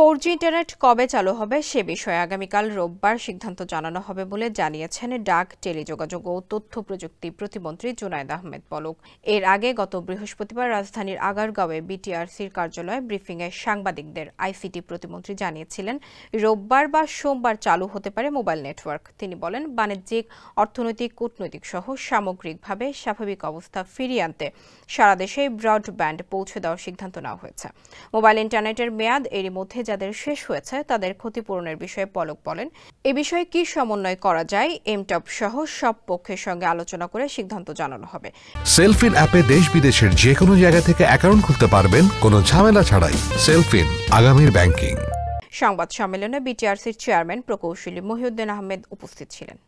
4G internet কবে চালু হবে সে বিষয়ে আগামীকাল রোববার সিদ্ধান্ত জানানো হবে বলে জানিয়েছেন ডাক, টেলিযোগাযোগ ও তথ্য প্রযুক্তি প্রতিমন্ত্রী জুনায়েদ আহমেদ পলক। এর আগে গত বৃহস্পতিবার রাজধানীর আগারগাঁওয়ে বিটিআরসির কার্যালয়ে ব্রিফিংয়ে সাংবাদিকদের আইসিটি প্রতিমন্ত্রী জানিয়েছিলেন রোববার বা সোমবার চালু হতে পারে মোবাইল নেটওয়ার্ক। তিনি বলেন, বাণিজ্যিক, অর্থনৈতিক, কূটনৈতিক সহ সামগ্রিকভাবে স্বাভাবিক অবস্থা ফিরিয়ে আনতে সারা দেশে ব্রডব্যান্ড পৌঁছে দেওয়ার সিদ্ধান্ত নেওয়া হয়েছে। মোবাইল ইন্টারনেটের মেয়াদ এরই মধ্যে যাদের শেষ হয়েছে তাদের ক্ষতিপূরণের বিষয়ে পলক বলেন, এ বিষয়ে কি সমন্বয় করা যায় এমটপ সহ সব পক্ষের সঙ্গে আলোচনা করে সিদ্ধান্ত জানানো হবে। সেলফিন অ্যাপে দেশ বিদেশের যে কোনো জায়গা থেকে অ্যাকাউন্ট খুলতে পারবেন কোনো ঝামেলা ছাড়াই। সেলফিন, আগামীর ব্যাংকিং। সংবাদ সম্মেলনে বিটিআরসির চেয়ারম্যান প্রকৌশলী মহিউদ্দিন আহমেদ উপস্থিত ছিলেন।